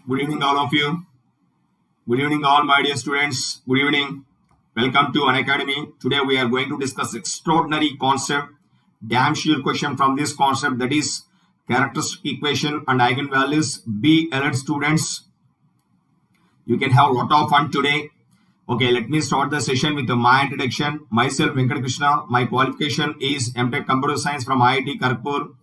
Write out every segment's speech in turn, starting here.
Good evening, all of you. Good evening, all my dear students. Good evening. Welcome to Unacademy. Today we are going to discuss extraordinary concept, damn sure question from this concept, that is characteristic equation and eigenvalues. Be alert, students. You can have a lot of fun today. Okay, let me start the session with my introduction. Myself, Venkat Krishna. My qualification is MTech Computer Science from IIT Kharagpur.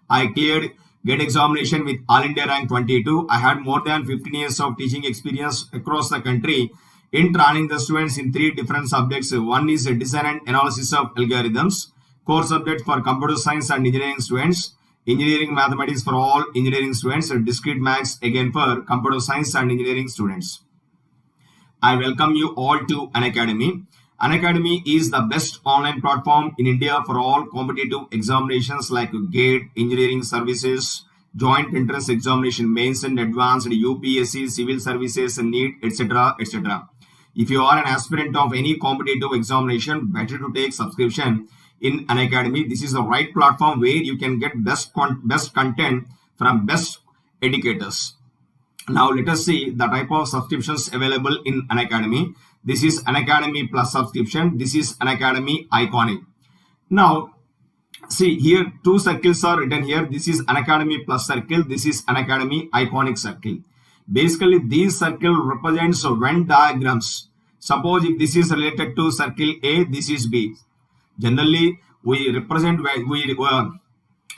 I cleared GATE examination with All India rank 22. I had more than 15 years of teaching experience across the country in training the students in 3 different subjects. One is design and analysis of algorithms, core subject for computer science and engineering students, engineering mathematics for all engineering students, and discrete maths again for computer science and engineering students. I welcome you all to Unacademy. Unacademy is the best online platform in India for all competitive examinations like GATE, engineering services, joint entrance examination, mains and advanced, UPSC, civil services, NEET, etc., etc. If you are an aspirant of any competitive examination, better to take subscription in Unacademy. This is the right platform where you can get best content from best educators. Now let us see the type of subscriptions available in Unacademy. This is Unacademy Plus subscription. This is Unacademy Iconic. Now see here 2 circles are written here. This is Unacademy Plus circle. This is Unacademy Iconic circle. Basically these circle represents Venn diagrams. Suppose if this is related to circle A, this is B. Generally we represent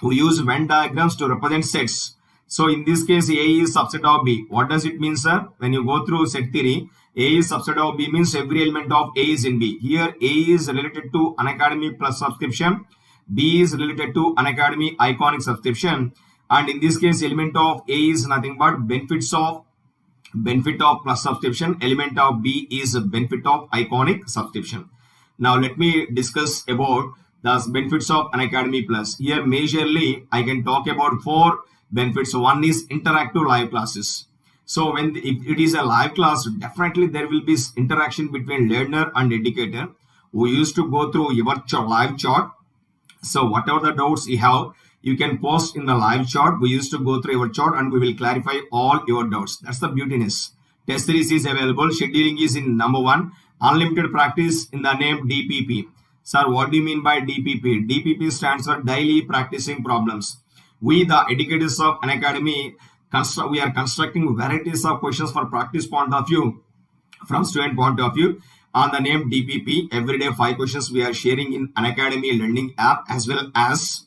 we use Venn diagrams to represent sets. So in this case, A is subset of B. What does it mean, sir? When you go through set theory, A is subset of B means every element of A is in B. Here, A is related to Unacademy Plus subscription. B is related to Unacademy Iconic subscription. And in this case, element of A is nothing but benefit of Plus subscription. Element of B is benefit of Iconic subscription. Now, let me discuss about the benefits of Unacademy Plus. Here, majorly, I can talk about 4 benefits. One is interactive live classes. So if it is a live class, definitely there will be interaction between learner and educator who used to go through your live chat. So whatever the doubts you have, you can post in the live chat. We used to go through your chat and we will clarify all your doubts. That's the beautiness. Test series is available. Scheduling is in number 1. Unlimited practice in the name DPP. Sir, what do you mean by DPP? DPP stands for daily practicing problems. We, the educators of Unacademy, we are constructing varieties of questions for practice point of view, from student point of view, on the name DPP. Every day 5 questions we are sharing in Unacademy learning app, as well as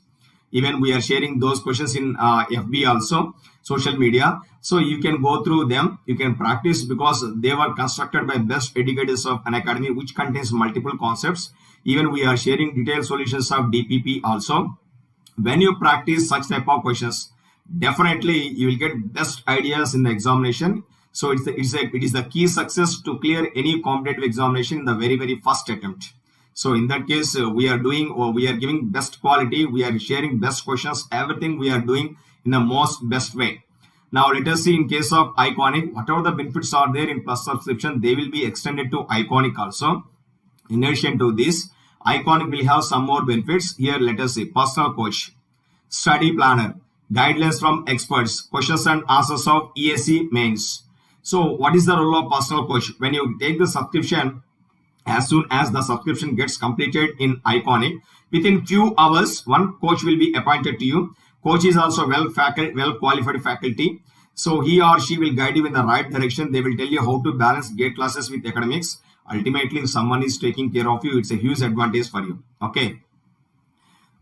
even we are sharing those questions in FB also, social media. So you can go through them, you can practice, because they were constructed by best educators of Unacademy, which contains multiple concepts. Even we are sharing detailed solutions of DPP also. When you practice such type of questions, definitely you will get best ideas in the examination. So it is the key success to clear any competitive examination in the very first attempt. So in that case, we are giving best quality, we are sharing best questions, everything we are doing in the most best way. Now let us see in case of Iconic, whatever the benefits are there in Plus subscription, they will be extended to Iconic also. In addition to this, Iconic will have some more benefits. Here let us see: personal coach, study planner, guidelines from experts, questions and answers of ESE mains. So what is the role of personal coach? When you take the subscription, as soon as the subscription gets completed in Iconic, within few hours, one coach will be appointed to you. Coach is also well qualified faculty. So he or she will guide you in the right direction. They will tell you how to balance GATE classes with academics. Ultimately, if someone is taking care of you, it's a huge advantage for you. Okay.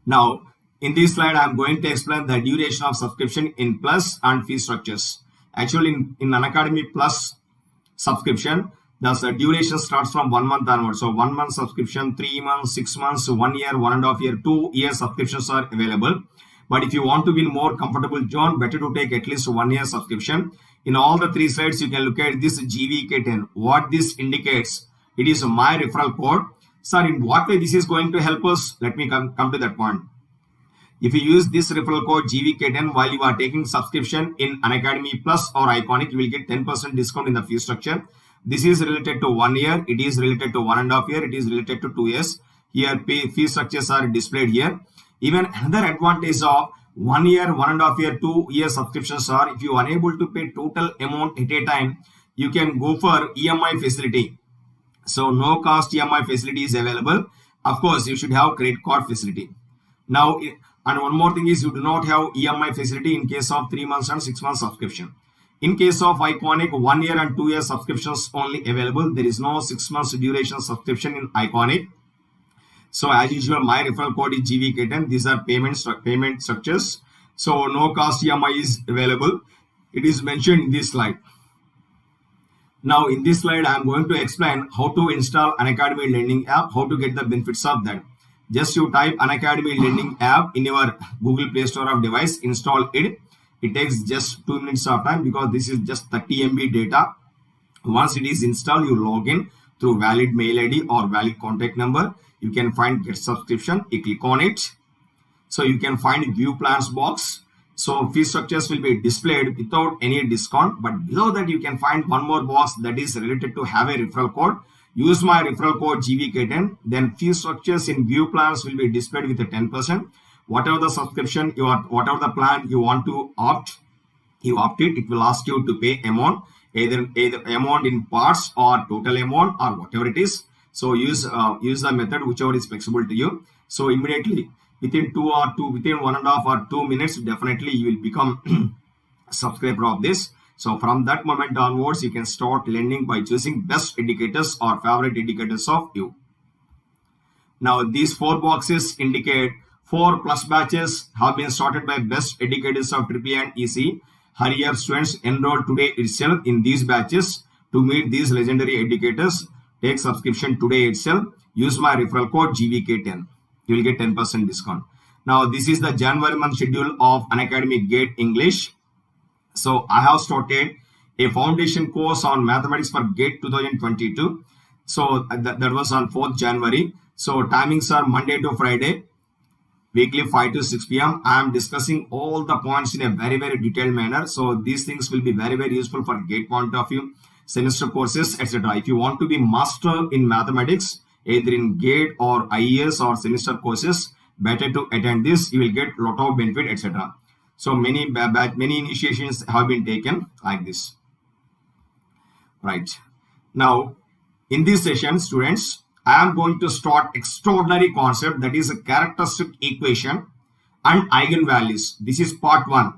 Now, in this slide, I'm going to explain the duration of subscription in Plus and fee structures. Actually, in Unacademy Plus subscription, the duration starts from 1 month onwards. So 1 month subscription, 3 months, 6 months, 1 year, 1.5 year, 2 year subscriptions are available. But if you want to be in more comfortable zone, better to take at least 1 year subscription. In all the 3 slides, you can look at this GVK10. What this indicates, it is my referral code. Sir, in what way this is going to help us? Let me come to that point. If you use this referral code GVK10 while you are taking subscription in Unacademy Plus or Iconic, you will get 10% discount in the fee structure. This is related to 1 year. It is related to 1.5 year. It is related to 2 years. Here fee structures are displayed here. Even another advantage of 1 year, 1.5 year, 2 year subscriptions are, if you are unable to pay total amount at a time, you can go for EMI facility. So no cost EMI facility is available. Of course, you should have credit card facility. Now, and one more thing is you do not have EMI facility in case of 3 months and 6 months subscription. In case of Iconic, 1 year and 2 year subscriptions only available. There is no 6 months duration subscription in Iconic. So as usual, my referral code is GVK10. These are payment structures. So no cost EMI is available. It is mentioned in this slide. Now in this slide, I am going to explain how to install Unacademy Lending app, how to get the benefits of that. Just you type Unacademy Lending app in your Google Play Store of device, install it. It takes just 2 minutes of time because this is just 30 MB data. Once it is installed, you log in through valid mail ID or valid contact number. You can find get subscription. You click on it. So you can find view plans box. So fee structures will be displayed without any discount. But below that, you can find one more box that is related to have a referral code. Use my referral code GVK10. Then fee structures in view plans will be displayed with a 10%. Whatever the subscription you are, whatever the plan you want to opt, you opt it. It will ask you to pay amount, either amount in parts or total amount or whatever it is. So use the method whichever is flexible to you. So immediately within 1.5 or 2 minutes, definitely you will become a subscriber of this. So from that moment onwards, you can start lending by choosing best indicators or favorite indicators of you. Now these 4 boxes indicate 4 plus batches have been started by best educators of AAA and EC. Hurry your students, enroll today itself in these batches to meet these legendary educators. Take subscription today itself. Use my referral code GVK10. You will get 10% discount. Now this is the January month schedule of Unacademy GATE English. So I have started a foundation course on mathematics for GATE 2022. So that was on 4th January. So timings are Monday to Friday, weekly 5 to 6 p.m. I am discussing all the points in a very, very detailed manner. So these things will be very, very useful for GATE point of view, semester courses, etc. If you want to be master in mathematics, either in GATE or IES or semester courses, better to attend this. You will get a lot of benefit, etc. So many initiations have been taken like this. Right. Now, in this session, students, I am going to start extraordinary concept, that is a characteristic equation and eigenvalues. This is part 1.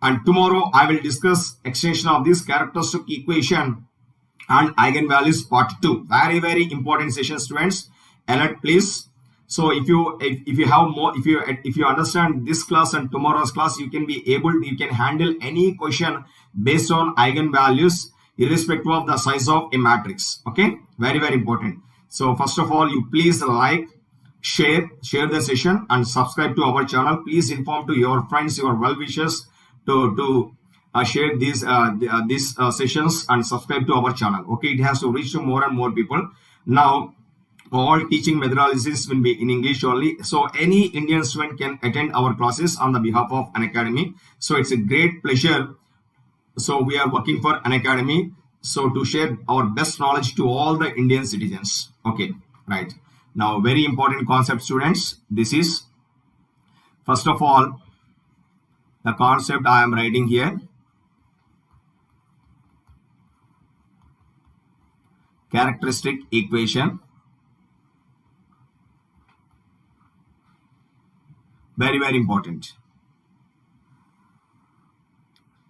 And tomorrow I will discuss extension of this characteristic equation and eigenvalues part 2. Very, very important session, students. Alert, please. So if you have more, if you understand this class and tomorrow's class, you can handle any question based on eigenvalues irrespective of the size of a matrix. Okay, very, very important. So first of all, you please like, share the session and subscribe to our channel. Please inform to your friends, your well-wishers to share these sessions and subscribe to our channel. Okay, it has to reach to more and more people. Now, all teaching methodologies will be in English only. So any Indian student can attend our classes on the behalf of Unacademy. So it's a great pleasure. So we are working for Unacademy. So to share our best knowledge to all the Indian citizens. Okay, right. Now, very important concept, students. This is, first of all, the concept I am writing here. Characteristic equation. Very, very important.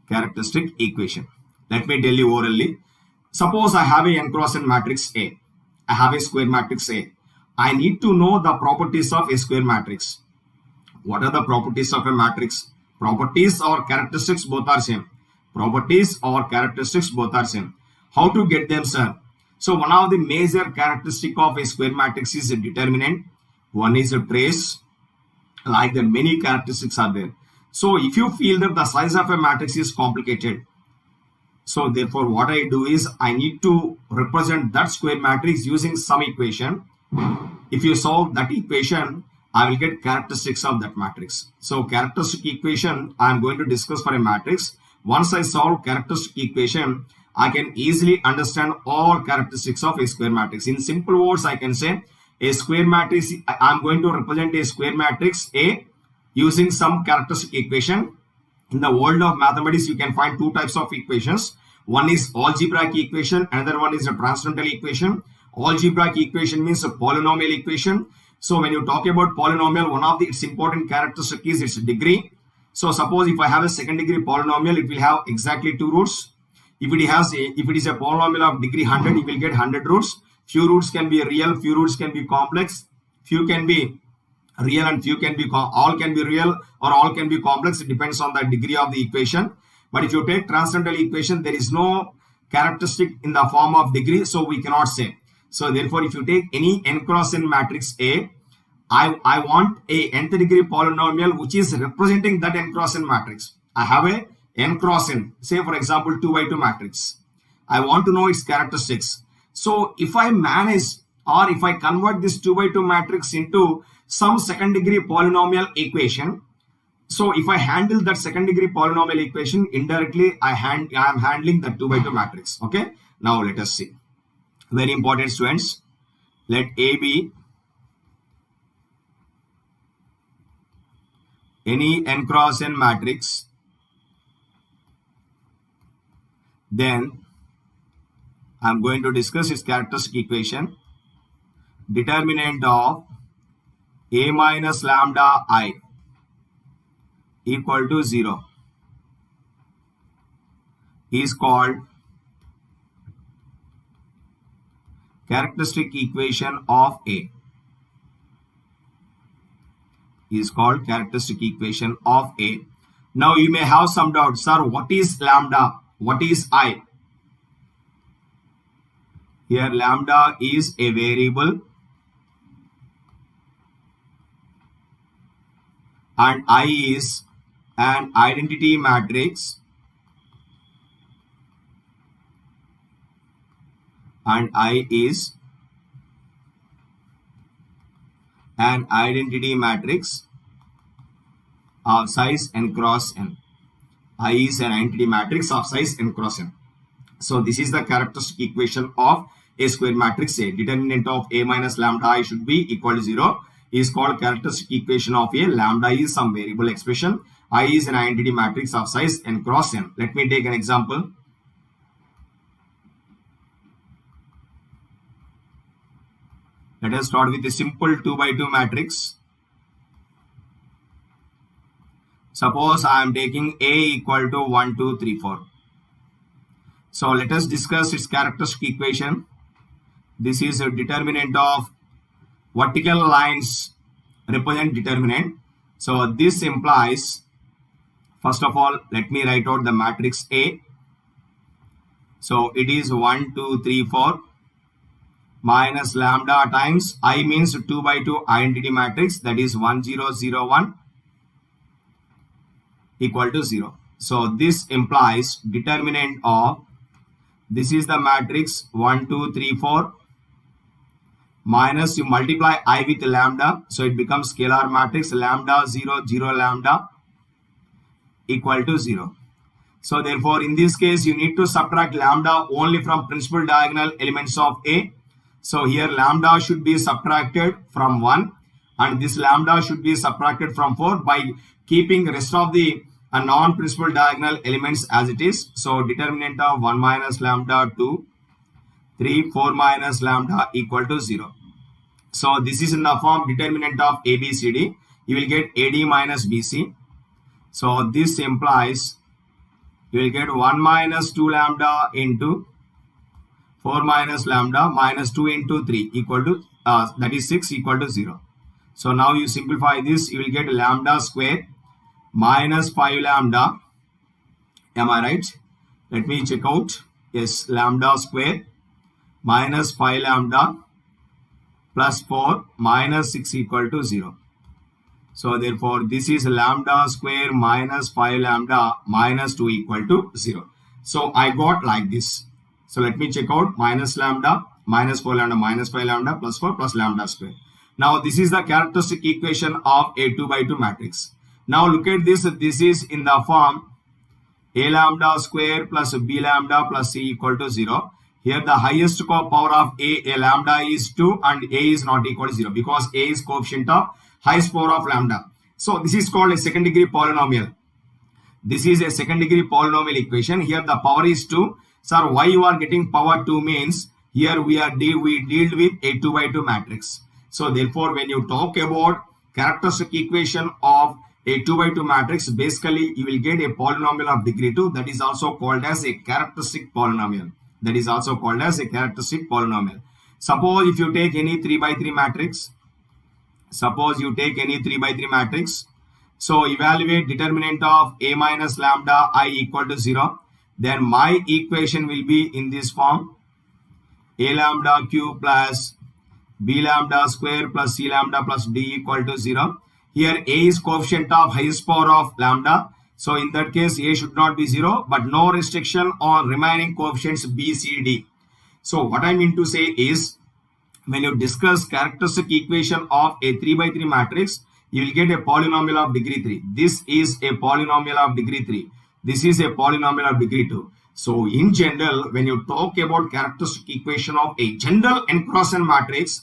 Characteristic equation. Let me tell you orally. Suppose I have a n cross n matrix A. I have a square matrix A. I need to know the properties of a square matrix. What are the properties of a matrix? Properties or characteristics both are same. Properties or characteristics both are same. How to get them, sir? So one of the major characteristic of a square matrix is a determinant. One is a trace. Like that, many characteristics are there. So if you feel that the size of a matrix is complicated, so therefore what I do is I need to represent that square matrix using some equation. If you solve that equation, I will get characteristics of that matrix. So characteristic equation I am going to discuss for a matrix. Once I solve characteristic equation, I can easily understand all characteristics of a square matrix. In simple words, I can say a square matrix, I am going to represent a square matrix A using some characteristic equation. In the world of mathematics, you can find two types of equations. One is algebraic equation, another one is a transcendental equation. Algebraic equation means a polynomial equation. So when you talk about polynomial, one of its important characteristic is its degree. So suppose if I have a second degree polynomial, it will have exactly 2 roots. If it is a polynomial of degree 100, it will get 100 roots. Few roots can be real, few roots can be complex, few can be real and few can be all can be real or all can be complex. It depends on the degree of the equation. But if you take transcendental equation, there is no characteristic in the form of degree, so we cannot say. So therefore, if you take any n cross n matrix A, I want a nth degree polynomial which is representing that n cross n matrix. I have a n cross n, say for example 2 by 2 matrix. I want to know its characteristics. So if I manage or if I convert this 2 by 2 matrix into some second degree polynomial equation, so if I handle that second degree polynomial equation, indirectly I am handling the 2 by 2 matrix. Okay, now let us see. Very important, students. Let A be any n cross n matrix, then I am going to discuss its characteristic equation. Determinant of A minus lambda I equal to 0 is called characteristic equation of A. Is called characteristic equation of A. Now you may have some doubt, sir, what is lambda? What is I? Here lambda is a variable and I is an identity matrix, and I is an identity matrix of size n cross n. I is an identity matrix of size n cross n. So this is the characteristic equation of a square matrix A. Determinant of A minus lambda I should be equal to 0 is called characteristic equation of A. Lambda is some variable expression. I is an identity matrix of size n cross n. Let me take an example. Let us start with a simple 2 by 2 matrix. Suppose I am taking A equal to 1, 2, 3, 4. So let us discuss its characteristic equation. This is a determinant of vertical lines represent determinant. So this implies, first of all, let me write out the matrix A. So it is 1, 2, 3, 4 minus lambda times I means 2 by 2 identity matrix, that is 1, 0, 0, 1 equal to 0. So this implies determinant of, this is the matrix 1, 2, 3, 4 minus you multiply I with lambda, so it becomes scalar matrix lambda 0, 0, lambda equal to 0. So therefore in this case you need to subtract lambda only from principal diagonal elements of A. So here lambda should be subtracted from 1 and this lambda should be subtracted from 4 by keeping rest of the non-principal diagonal elements as it is. So determinant of 1 minus lambda 2, 3, 4 minus lambda equal to 0. So this is in the form determinant of ABCD. You will get AD minus BC. So this implies you will get 1 minus 2 lambda into 4 minus lambda minus 2 into 3 equal to that is 6 equal to 0. So now you simplify this, you will get lambda square minus 5 lambda. Am I right? Let me check out. Yes, lambda square minus 5 lambda plus 4 minus 6 equal to 0. So therefore this is lambda square minus 5 lambda minus 2 equal to 0. So I got like this. So let me check out minus lambda minus 4 lambda minus 5 lambda plus 4 plus lambda square. Now this is the characteristic equation of a 2 by 2 matrix. Now look at this. This is in the form a lambda square plus b lambda plus c equal to 0. Here the highest power of a lambda is 2 and a is not equal to 0 because a is coefficient of highest power of lambda. So this is called a second degree polynomial. This is a second degree polynomial equation. Here the power is 2. Sir, why you are getting power 2 means here we deal with a 2 by 2 matrix. So therefore, when you talk about characteristic equation of a 2 by 2 matrix, basically you will get a polynomial of degree 2. That is also called as a characteristic polynomial. That is also called as a characteristic polynomial. Suppose if you take any 3 by 3 matrix. Suppose you take any 3 by 3 matrix. So evaluate determinant of a minus lambda I equal to 0. Then my equation will be in this form. A lambda cube plus b lambda square plus c lambda plus d equal to 0. Here a is coefficient of highest power of lambda. So in that case a should not be 0, but no restriction on remaining coefficients b, c, d. So what I mean to say is, when you discuss characteristic equation of a 3 by 3 matrix, you will get a polynomial of degree 3. This is a polynomial of degree 3. This is a polynomial of degree 2. So in general, when you talk about characteristic equation of a general n cross n matrix,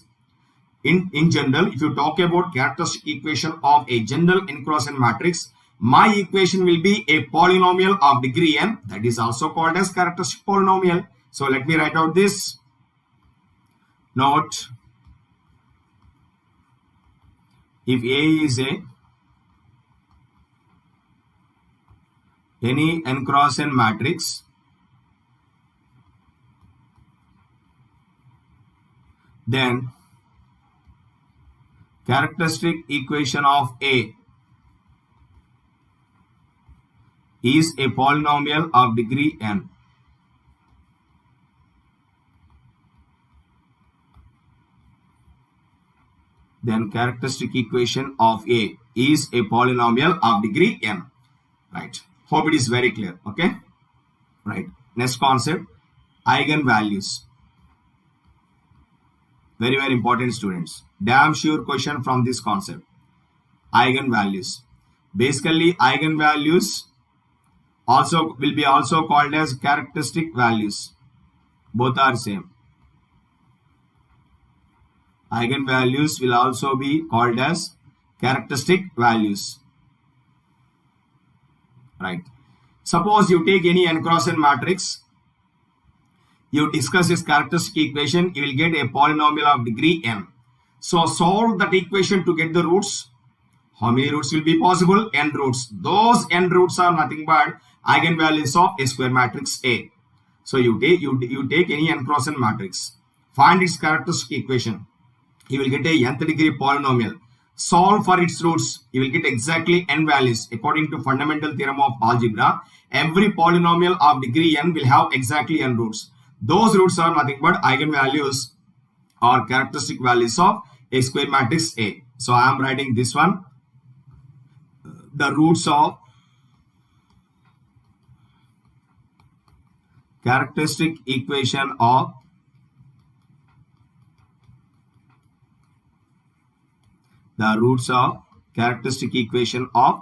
in general, if you talk about characteristic equation of a general n cross n matrix, my equation will be a polynomial of degree n. That is also called as characteristic polynomial. So let me write out this. Note, if A is any n cross n matrix, then characteristic equation of A is a polynomial of degree n. Then characteristic equation of A is a polynomial of degree n. Right. Hope it is very clear. Okay. Right. Next concept, eigenvalues. Very, very important, students. Damn sure question from this concept. Eigenvalues. Basically, eigenvalues also will be also called as characteristic values. Both are same. Eigenvalues will also be called as characteristic values. Right. Suppose you take any n cross n matrix, you discuss this characteristic equation, you will get a polynomial of degree n. So solve that equation to get the roots. How many roots will be possible? N roots. Those n roots are nothing but eigenvalues of a square matrix A. So you take any n cross n matrix, find its characteristic equation. You will get a nth degree polynomial. Solve for its roots. You will get exactly n values. According to fundamental theorem of algebra, every polynomial of degree n will have exactly n roots. Those roots are nothing but eigenvalues or characteristic values of a square matrix A. So I am writing this one. The roots of characteristic equation of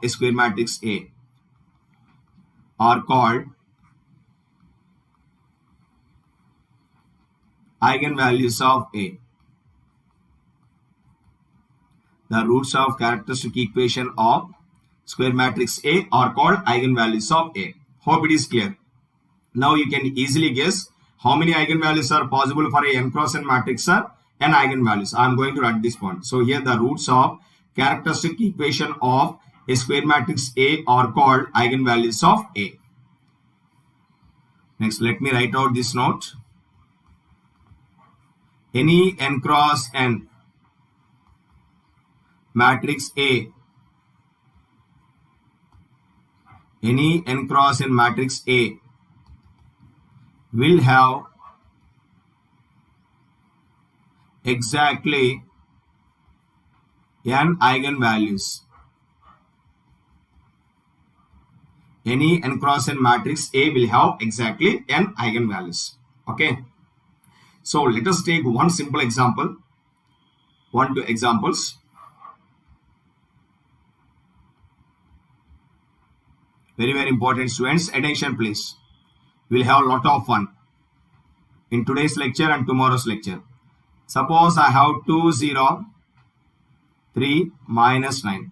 a square matrix A are called eigenvalues of A. The roots of characteristic equation of square matrix A are called eigenvalues of A. Hope it is clear. Now you can easily guess how many eigenvalues are possible for a n cross n matrix are n eigenvalues. I am going to write this point. So here the roots of characteristic equation of a square matrix A are called eigenvalues of A. Next, let me write out this note. Any n cross n matrix A, any n cross n matrix A will have exactly n eigenvalues. Any n cross n matrix A will have exactly n eigenvalues. Okay. So let us take one simple example. 2 examples. Very, very important, students. Attention, please. We'll have a lot of fun in today's lecture and tomorrow's lecture. Suppose I have 2, 0, 3, minus 9.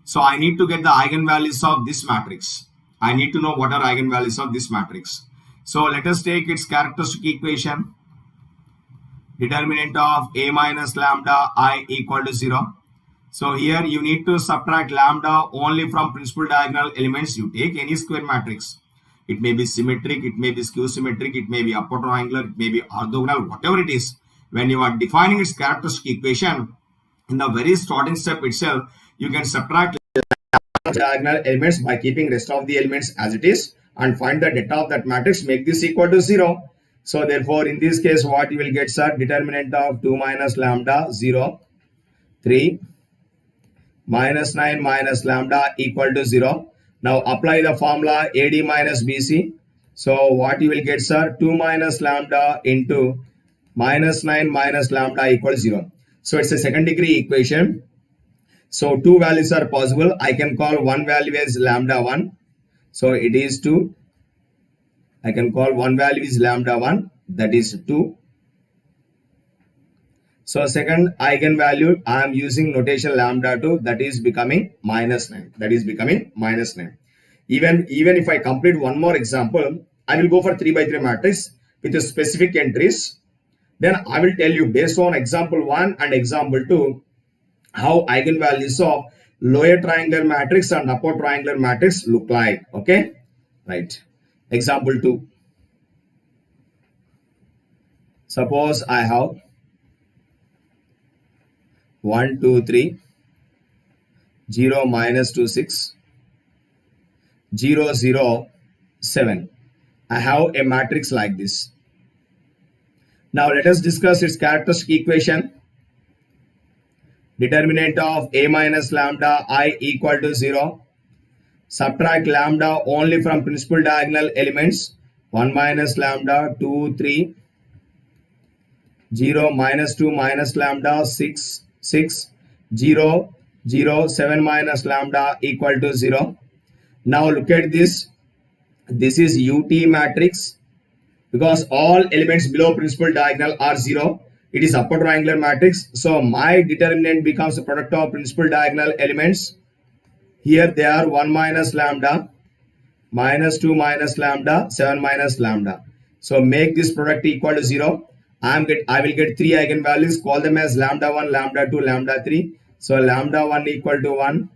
So I need to get the eigenvalues of this matrix. I need to know what are eigenvalues of this matrix. So let us take its characteristic equation. Determinant of A minus lambda I equal to 0. So here you need to subtract lambda only from principal diagonal elements. You take any square matrix. It may be symmetric, it may be skew symmetric, it may be upper triangular, it may be orthogonal, whatever it is. When you are defining its characteristic equation, in the very starting step itself, you can subtract diagonal elements by keeping rest of the elements as it is and find the delta of that matrix, make this equal to 0. So therefore, in this case, what you will get, sir? Determinant of 2 minus lambda 0, 3 minus 9 minus lambda equal to 0. Now apply the formula AD minus BC. So what you will get, sir? 2 minus lambda into minus 9 minus lambda equals 0. So it's a second degree equation. So two values are possible. I can call one value as lambda 1. So it is 2. I can call one value is lambda 1. That is 2. So second eigenvalue, I am using notation lambda 2. That is becoming minus 9. That is becoming minus 9. Even if I complete one more example, I will go for 3 by 3 matrix with the specific entries. Then I will tell you based on example 1 and example 2 how eigenvalues of lower triangular matrix and upper triangular matrix look like. Okay, right. Example 2. Suppose I have 1, 2, 3, 0, minus 2, 6, 0, 0, 7. I have a matrix like this. Now let us discuss its characteristic equation. Determinant of A minus lambda I equal to 0. Subtract lambda only from principal diagonal elements. 1 minus lambda, 2, 3, 0, minus 2 minus lambda, 6, 6, 0, 0, 7 minus lambda equal to 0. Now look at this. This is UT matrix because all elements below principal diagonal are 0. It is upper triangular matrix. So my determinant becomes the product of principal diagonal elements. Here they are 1 minus lambda, minus 2 minus lambda, 7 minus lambda. So make this product equal to 0. I will get 3 eigenvalues. Call them as lambda 1, lambda 2, lambda 3. So lambda 1 equal to 1,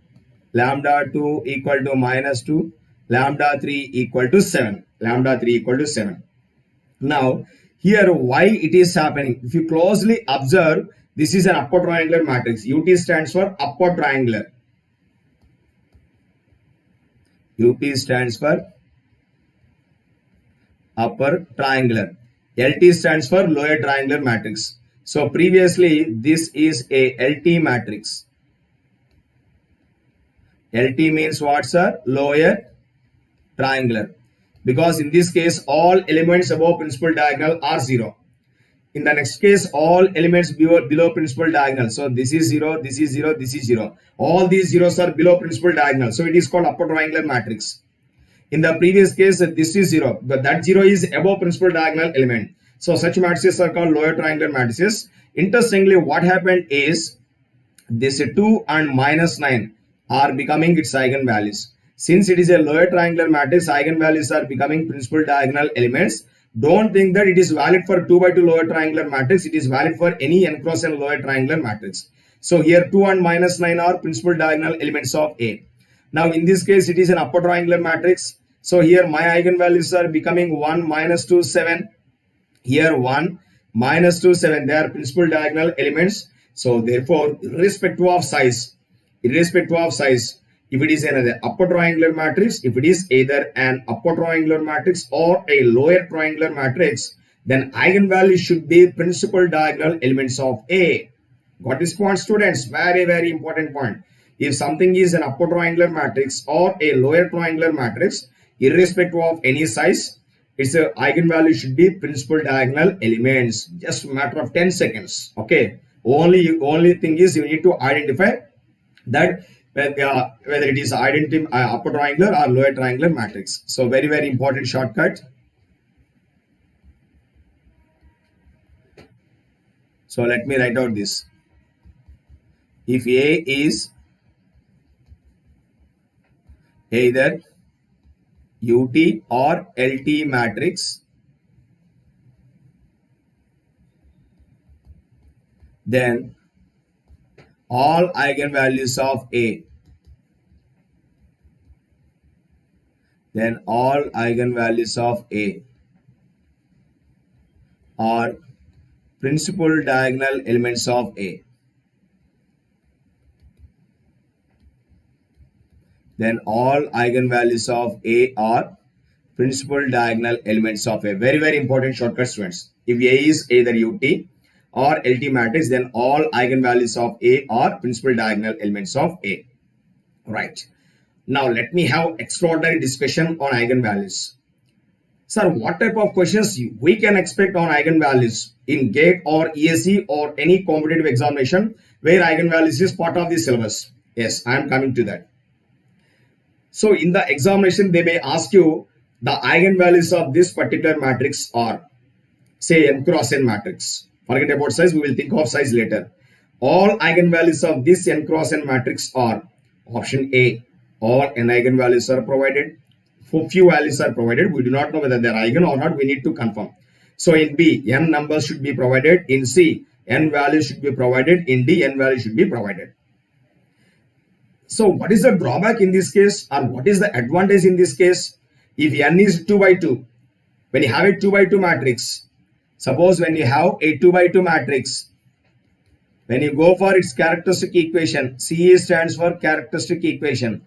lambda 2 equal to minus 2, lambda 3 equal to 7. Lambda 3 equal to 7. Now here why it is happening? If you closely observe, this is an upper triangular matrix. UT stands for upper triangular. UP stands for upper triangular. LT stands for lower triangular matrix. So previously this is a LT matrix. LT means what, sir? Lower triangular. Because in this case all elements above principal diagonal are 0. In the next case all elements below principal diagonal. So this is 0, this is 0, this is 0. All these zeros are below principal diagonal. So it is called upper triangular matrix. In the previous case this is 0, but that 0 is above principal diagonal element. So such matrices are called lower triangular matrices. Interestingly, what happened is this 2 and minus 9 are becoming its eigenvalues. Since it is a lower triangular matrix, eigenvalues are becoming principal diagonal elements. Don't think that it is valid for 2 by 2 lower triangular matrix. It is valid for any n cross n lower triangular matrix. So here 2 and minus 9 are principal diagonal elements of A. Now in this case it is an upper triangular matrix. So here my eigenvalues are becoming 1, minus 2, 7. Here 1, minus 2, 7. They are principal diagonal elements. So therefore, irrespective of size, if it is another upper triangular matrix, if it is either an upper triangular matrix or a lower triangular matrix, then eigenvalue should be principal diagonal elements of A. Got this point, students? Very, very important point. If something is an upper triangular matrix or a lower triangular matrix, irrespective of any size, its eigenvalue should be principal diagonal elements. Just a matter of 10 seconds. Okay. Only thing is you need to identify that whether it is upper triangular or lower triangular matrix. So very, very important shortcut. So let me write out this. If A is either UT or LT matrix, then all eigenvalues of A, are principal diagonal elements of A. Then all eigenvalues of A are principal diagonal elements of A. Very, very important shortcut, students. If A is either UT or LT matrix, then all eigenvalues of A are principal diagonal elements of A. Right. Now let me have extraordinary discussion on eigenvalues. Sir, what type of questions we can expect on eigenvalues in GATE or ESE or any competitive examination where eigenvalues is part of the syllabus? Yes, I am coming to that. So in the examination, they may ask you the eigenvalues of this particular matrix are, say, n cross n matrix. Forget about size, we will think of size later. All eigenvalues of this n cross n matrix are option A. All n eigenvalues are provided. For few values are provided. We do not know whether they are eigen or not. We need to confirm. So in B, n numbers should be provided. In C, n values should be provided. In D, n values should be provided. So what is the drawback in this case, or what is the advantage in this case? If n is 2 by 2, when you have a 2 by 2 matrix, suppose when you have a 2 by 2 matrix, when you go for its characteristic equation, C stands for characteristic equation.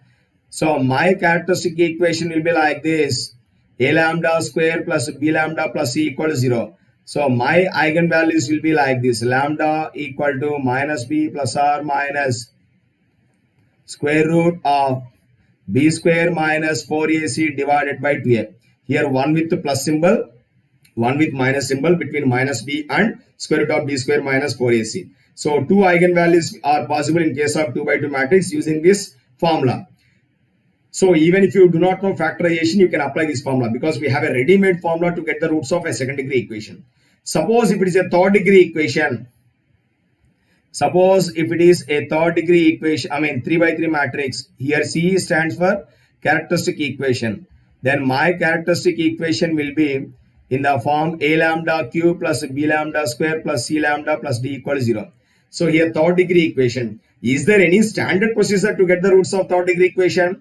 So my characteristic equation will be like this: A lambda square plus B lambda plus C equal to 0. So my eigenvalues will be like this: lambda equal to minus B plus or minus square root of B square minus 4AC divided by 2A. Here one with the plus symbol, one with minus symbol between minus B and square root of B square minus 4AC. So two eigenvalues are possible in case of 2 by 2 matrix using this formula. So even if you do not know factorization, you can apply this formula because we have a ready-made formula to get the roots of a second degree equation. Suppose if it is a third degree equation, suppose if it is a third degree equation, 3 by 3 matrix, here C stands for characteristic equation. Then my characteristic equation will be in the form A lambda cube plus B lambda square plus C lambda plus D equal to 0. So here third degree equation. Is there any standard procedure to get the roots of third degree equation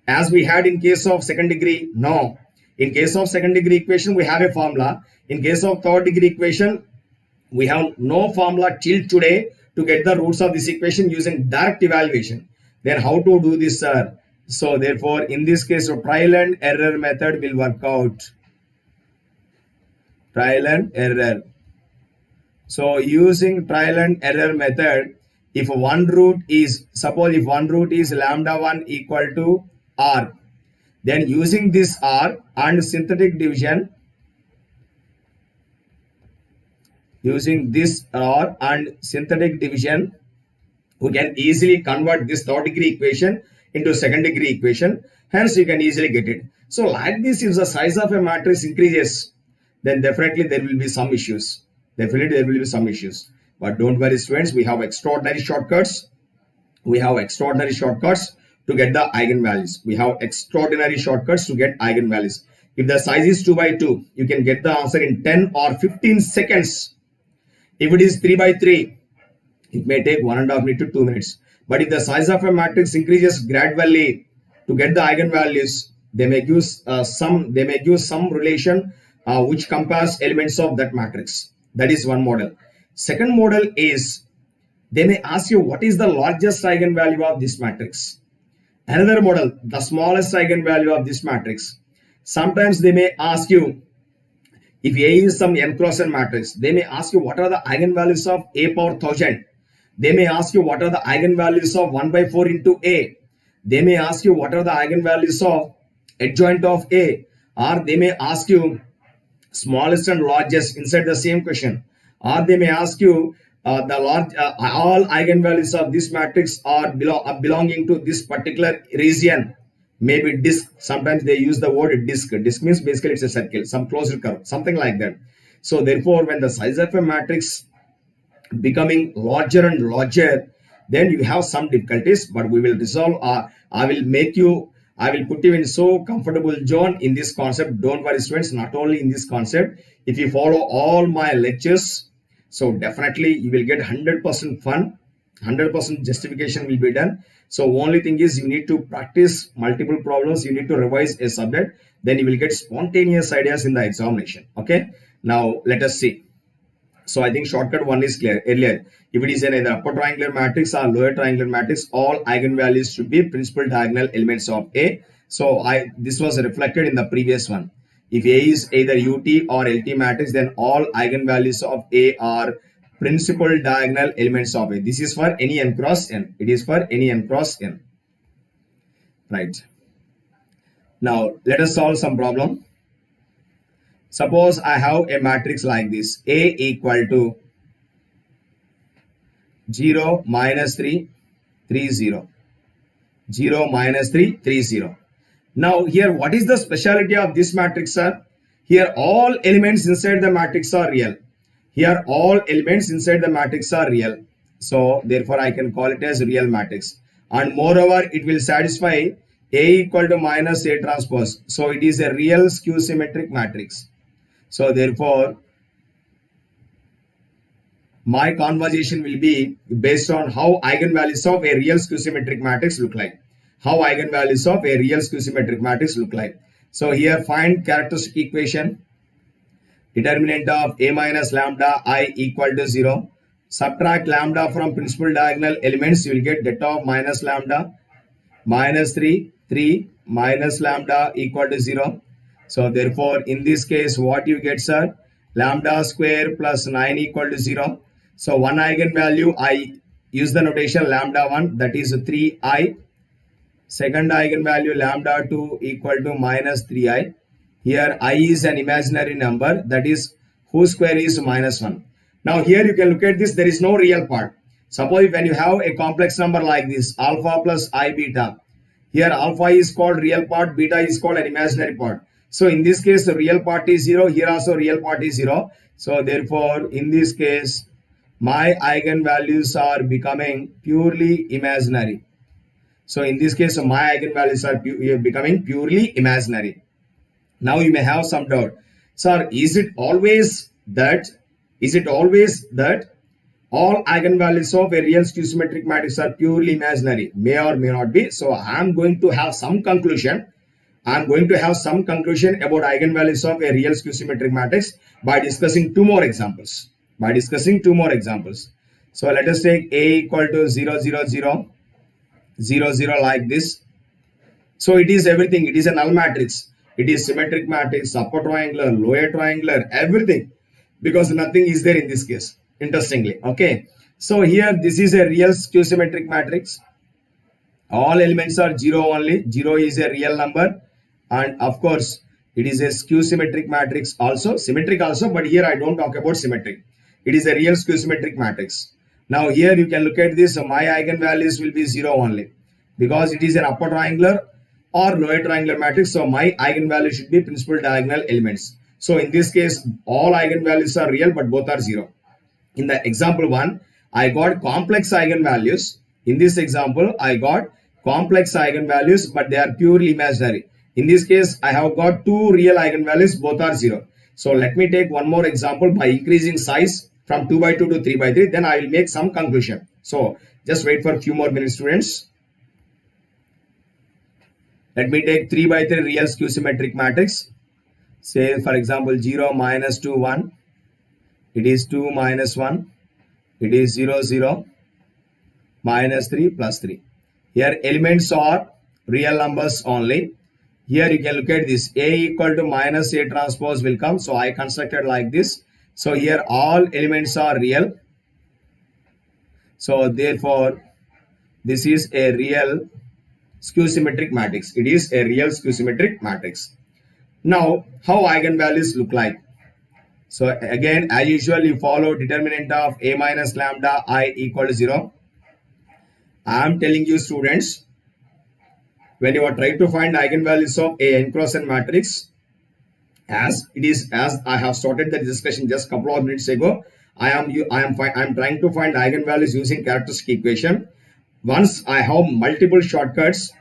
as we had in case of second degree? No. In case of second degree equation, we have a formula. In case of third degree equation, we have no formula till today to get the roots of this equation using direct evaluation. Then how to do this, sir? So therefore, in this case, trial and error method will work out. Trial and error. So using trial and error method, if one root is, suppose if one root is lambda 1 equal to R, then using this R and synthetic division, using this R and synthetic division, we can easily convert this third degree equation into second degree equation. Hence, you can easily get it. So like this, if the size of a matrix increases, then definitely there will be some issues. Definitely there will be some issues. But don't worry, students, we have extraordinary shortcuts. We have extraordinary shortcuts to get the eigenvalues. We have extraordinary shortcuts to get eigenvalues. If the size is 2 by 2, you can get the answer in 10 or 15 seconds. If it is 3 by 3, it may take 1.5 minutes to 2 minutes. But if the size of a matrix increases gradually, to get the eigenvalues, they may use some relation which compares elements of that matrix. That is one model. Second model is they may ask you what is the largest eigenvalue of this matrix. Another model, the smallest eigenvalue of this matrix. Sometimes they may ask you, if A is some n cross n matrix, they may ask you what are the eigenvalues of A power 1000. They may ask you what are the eigenvalues of 1 by 4 into A. They may ask you what are the eigenvalues of adjoint of A. Or they may ask you smallest and largest inside the same question. Or they may ask you all eigenvalues of this matrix are belonging to this particular region. Maybe disk. Sometimes they use the word disk. Disk means basically it's a circle, some closed curve, something like that. So therefore, when the size of a matrix becoming larger and larger, then you have some difficulties, but we will resolve. I will make you I will put you in so comfortable zone in this concept. Don't worry, students, not only in this concept. If you follow all my lectures, so definitely you will get 100% fun, 100% justification will be done. So only thing is you need to practice multiple problems. You need to revise a subject. Then you will get spontaneous ideas in the examination. Okay. Now let us see. So I think shortcut one is clear earlier. If it is an either upper triangular matrix or lower triangular matrix, all eigenvalues should be principal diagonal elements of A. So this was reflected in the previous one. If A is either UT or LT matrix, then all eigenvalues of A are principal diagonal elements of A. This is for any n cross n. It is for any n cross n. Right. Now let us solve some problem. Suppose I have a matrix like this, A equal to 0, minus 3, 3, 0. 0, minus 3, 3, 0. Now here, what is the speciality of this matrix, sir? Here all elements inside the matrix are real. Here all elements inside the matrix are real. So therefore I can call it as real matrix. And moreover, it will satisfy A equal to minus A transpose. So it is a real skew symmetric matrix. So therefore, my conversation will be based on how eigenvalues of a real skew symmetric matrix look like. How eigenvalues of a real skew symmetric matrix look like. So here find characteristic equation. Determinant of A minus lambda I equal to 0. Subtract lambda from principal diagonal elements. You will get that of minus lambda. Minus 3, 3 minus lambda equal to 0. So therefore, in this case, what you get, sir? Lambda square plus 9 equal to 0. So one eigenvalue, I use the notation lambda 1, that is 3i. Second eigenvalue, lambda 2 equal to minus 3i. Here I is an imaginary number, that is whose square is minus 1. Now here you can look at this, there is no real part. Suppose when you have a complex number like this, alpha plus I beta. Here alpha is called real part, beta is called an imaginary part. So in this case, the real part is 0. Here also real part is 0. So therefore, in this case, my eigenvalues are becoming purely imaginary. So in this case, my eigenvalues are becoming purely imaginary. Now you may have some doubt. Sir, is it always that all eigenvalues of a real skew symmetric matrix are purely imaginary? May or may not be. So I am going to have some conclusion. I am going to have some conclusion about eigenvalues of a real skew symmetric matrix by discussing two more examples. So let us take A equal to 0, 0, 0, 0, 0 like this. So it is everything. It is a null matrix. It is symmetric matrix, upper triangular, lower triangular, everything. Because nothing is there in this case. Interestingly. Okay. So here this is a real skew symmetric matrix. All elements are 0 only. 0 is a real number. And of course, it is a skew symmetric matrix also, symmetric also, but here I don't talk about symmetric. It is a real skew symmetric matrix. Now here you can look at this, my eigenvalues will be 0 only because it is an upper triangular or lower triangular matrix. So my eigenvalue should be principal diagonal elements. So in this case, all eigenvalues are real, but both are 0. In the example 1, I got complex eigenvalues. In this example, I got complex eigenvalues, but they are purely imaginary. In this case, I have got two real eigenvalues, both are 0. So let me take one more example by increasing size from 2 by 2 to 3 by 3. Then I will make some conclusion. So just wait for a few more minutes, students. Let me take 3 by 3 real skew symmetric matrix. Say for example 0, minus 2, 1. It is 2 minus 1. It is 0, 0. Minus 3 plus 3. Here elements are real numbers only. Here you can look at this. A equal to minus A transpose will come. So I constructed like this. So here all elements are real. So therefore, this is a real skew symmetric matrix. It is a real skew symmetric matrix. Now, how eigenvalues look like? So again, as usual, you follow determinant of A minus lambda I equal to 0. I am telling you, students, when you are trying to find eigenvalues of a n cross n matrix, as I have started the discussion just a couple of minutes ago, I am trying to find eigenvalues using characteristic equation. Once I have multiple shortcuts,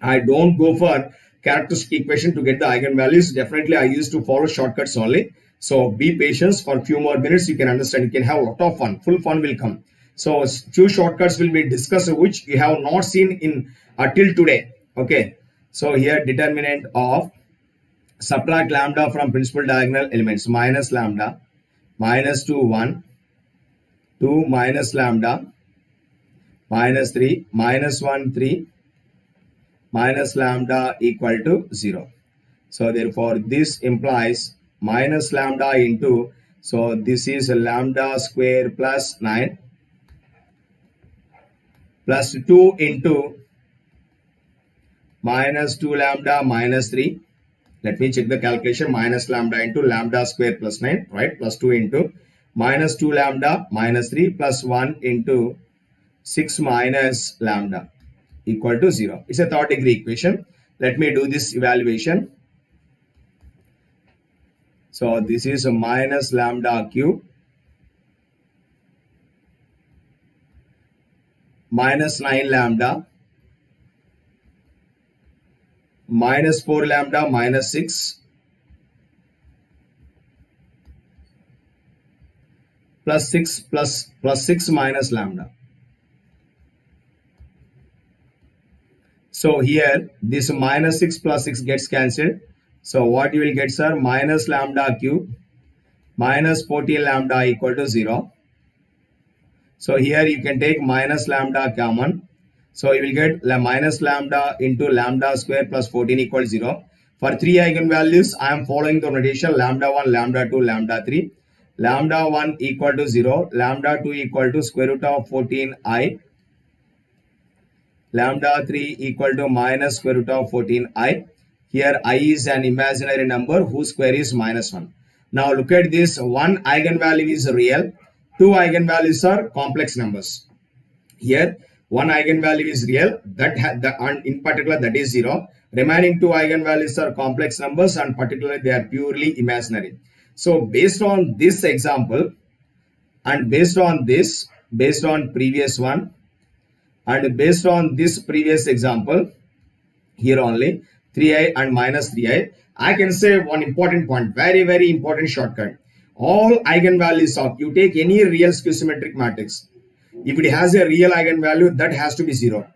I don't go for characteristic equation to get the eigenvalues. Definitely, I used to follow shortcuts only. So be patient for a few more minutes. You can understand. You can have a lot of fun. Full fun will come. So few shortcuts will be discussed, which you have not seen in till today. Okay. So here determinant of subtract lambda from principal diagonal elements minus lambda minus 2 1 2 minus lambda minus 3 minus 1 3 minus lambda equal to 0. So therefore this implies minus lambda into, so this is lambda square plus 9 plus 2 into minus 2 lambda minus 3. Let me check the calculation. Minus lambda into lambda square plus 9, right? Plus 2 into minus 2 lambda minus 3 plus 1 into 6 minus lambda equal to 0. It's a third degree equation. Let me do this evaluation. So this is a minus lambda cube minus 9 lambda minus 4 lambda minus 6 plus 6 plus 6 minus lambda. So here this minus 6 plus 6 gets cancelled. So what you will get, sir? Minus lambda cube minus 14 lambda equal to 0. So here you can take minus lambda common. So you will get minus lambda into lambda square plus 14 equals 0. For 3 eigenvalues, I am following the notation lambda 1, lambda 2, lambda 3. Lambda 1 equal to 0, lambda 2 equal to square root of 14i. Lambda 3 equal to minus square root of 14i. Here I is an imaginary number whose square is minus 1. Now look at this. One eigenvalue is real. Two eigenvalues are complex numbers. Here one eigenvalue is real, and in particular that is 0. Remaining two eigenvalues are complex numbers, and particularly they are purely imaginary. So based on this example and based on previous one and based on this previous example, here only 3i and minus 3i, I can say one important point, very, very important shortcut. All eigenvalues of, you take any real skew symmetric matrix. If it has a real eigenvalue, that has to be 0.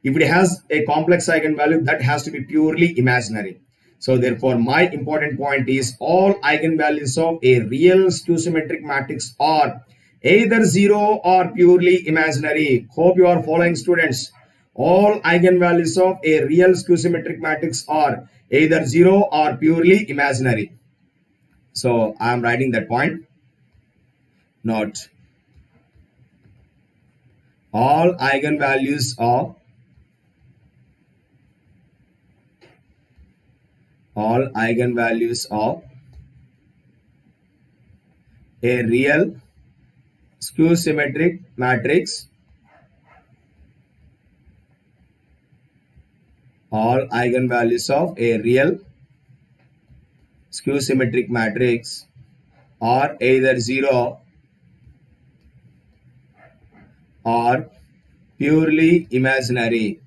If it has a complex eigenvalue, that has to be purely imaginary. So therefore, my important point is all eigenvalues of a real skew symmetric matrix are either 0 or purely imaginary. Hope you are following, students. All eigenvalues of a real skew symmetric matrix are either 0 or purely imaginary. So I am writing that point. Note. All eigenvalues of a real skew symmetric matrix, all eigenvalues of a real skew symmetric matrix are either 0 or purely imaginary.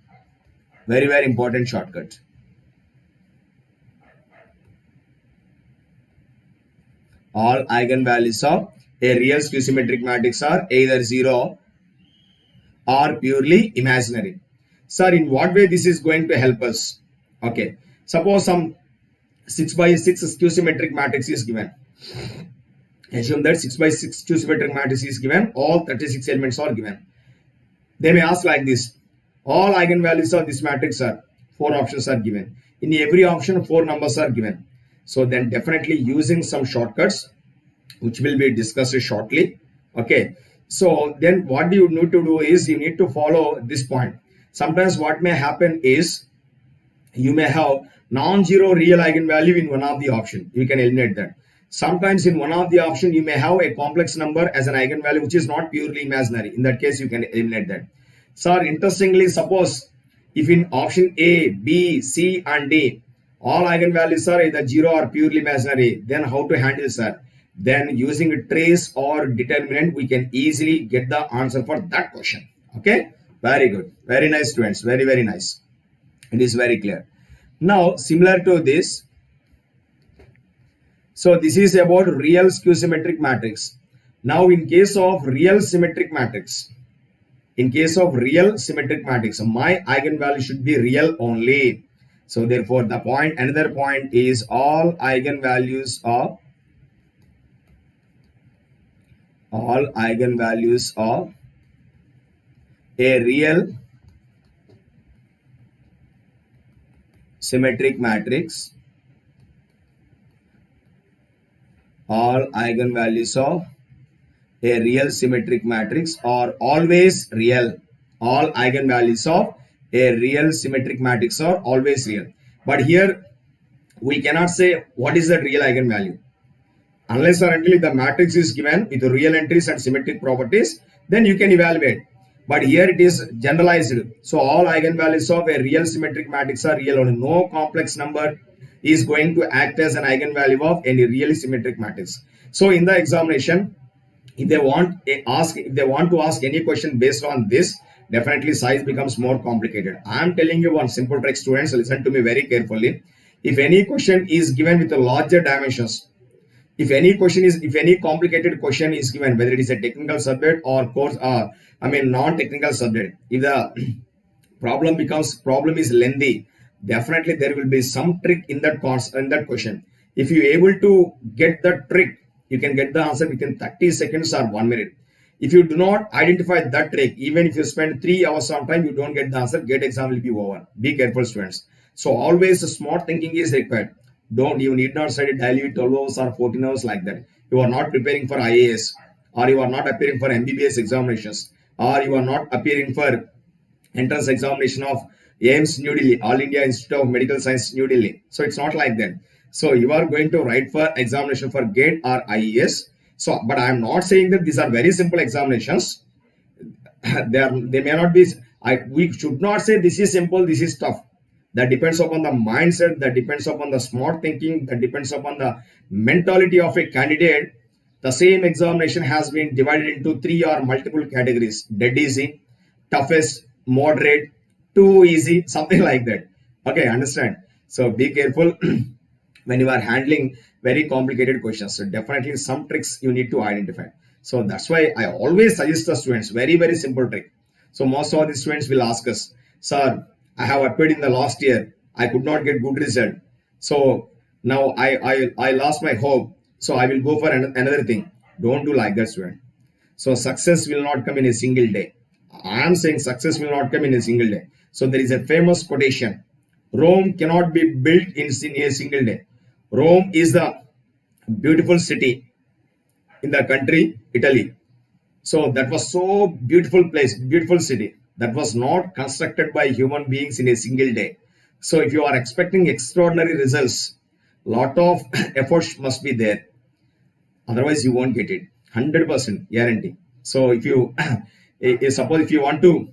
Very, very important shortcut. All eigenvalues of a real skew symmetric matrix are either 0 or purely imaginary. Sir, in what way this is going to help us? Okay, suppose some 6 by 6 skew symmetric matrix is given. Assume that 6 by 6 skew symmetric matrix is given, all 36 elements are given. They may ask like this, all eigenvalues of this matrix are, 4 options are given. In every option, 4 numbers are given. So then definitely using some shortcuts, which will be discussed shortly. Okay, so then what you need to do is you need to follow this point. Sometimes what may happen is you may have non-zero real eigenvalue in one of the option. You can eliminate that. Sometimes in one of the option you may have a complex number as an eigenvalue which is not purely imaginary. In that case you can eliminate that. So interestingly, suppose if in option A, B, C and D all eigenvalues are either 0 or purely imaginary, then how to handle, sir? Then using a trace or determinant we can easily get the answer for that question. Okay, very good, very nice, students, very, very nice. It is very clear. Now, similar to this, so this is about real skew symmetric matrix. Now, in case of real symmetric matrix, my eigenvalue should be real only. So therefore, another point is all eigenvalues of a real symmetric matrix, all eigenvalues of a real symmetric matrix are always real. All eigenvalues of a real symmetric matrix are always real. But here we cannot say what is the real eigenvalue. Unless or until the matrix is given with real entries and symmetric properties, then you can evaluate. But here it is generalized. So all eigenvalues of a real symmetric matrix are real only. No complex number is going to act as an eigenvalue of any really symmetric matrix. So in the examination, if they want to ask any question based on this, definitely size becomes more complicated. I am telling you one simple trick, students. Listen to me very carefully. If any question is given with a larger dimensions, if any complicated question is given, whether it is a technical subject or course, non-technical subject, if the problem is lengthy, definitely there will be some trick in that question. If you able to get the trick, you can get the answer within 30 seconds or 1 minute. If you do not identify that trick, even if you spend 3 hours on time, you don't get the answer, GATE exam will be over. Be careful, students. So always smart thinking is required. You need not study daily 12 hours or 14 hours like that. You are not preparing for IAS, or you are not appearing for MBBS examinations, or you are not appearing for entrance examination of AIMS New Delhi, All India Institute of Medical Science New Delhi. So it's not like that. So you are going to write for examination for GATE or IAS. So, but I am not saying that these are very simple examinations. They may not be. We should not say this is simple, this is tough. That depends upon the mindset, that depends upon the smart thinking, that depends upon the mentality of a candidate. The same examination has been divided into 3 or multiple categories: dead easy, toughest, moderate, too easy, something like that. Okay, understand? So be careful when you are handling very complicated questions. So definitely some tricks you need to identify. So that's why I always suggest the students very, very simple trick. So most of the students will ask us, sir, I have appeared in the last year. I could not get good result. So now I lost my hope. So I will go for another thing. Don't do like that, student. So success will not come in a single day. I am saying success will not come in a single day. So there is a famous quotation. Rome cannot be built in a single day. Rome is the beautiful city in the country, Italy. So that was so beautiful place, beautiful city that was not constructed by human beings in a single day. So if you are expecting extraordinary results, lot of efforts must be there. Otherwise, you won't get it. 100% guarantee. So if you suppose if you want to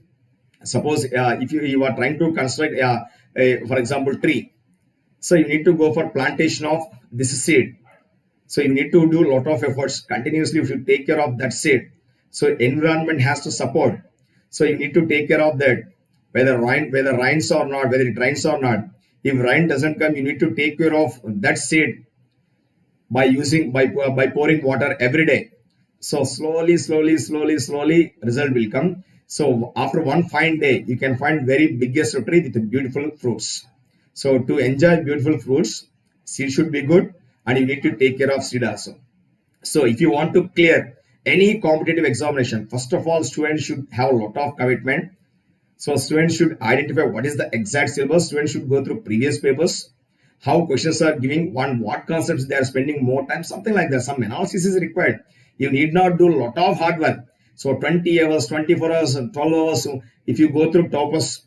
if you are trying to construct for example tree, so you need to go for plantation of this seed. So you need to do a lot of efforts continuously if you take care of that seed. So environment has to support. So you need to take care of that, whether rains or not, whether it rains or not. If rain doesn't come, you need to take care of that seed by pouring water every day. So slowly, result will come. So after one fine day, you can find very biggest tree with beautiful fruits. So to enjoy beautiful fruits, seed should be good, and you need to take care of seed also. So if you want to clear any competitive examination, first of all, students should have a lot of commitment. So students should identify what is the exact syllabus. Students should go through previous papers, how questions are giving, what concepts they are spending more time, something like that. Some analysis is required. You need not do a lot of hard work. So 20 hours, 24 hours, 12 hours. So if you go through toppers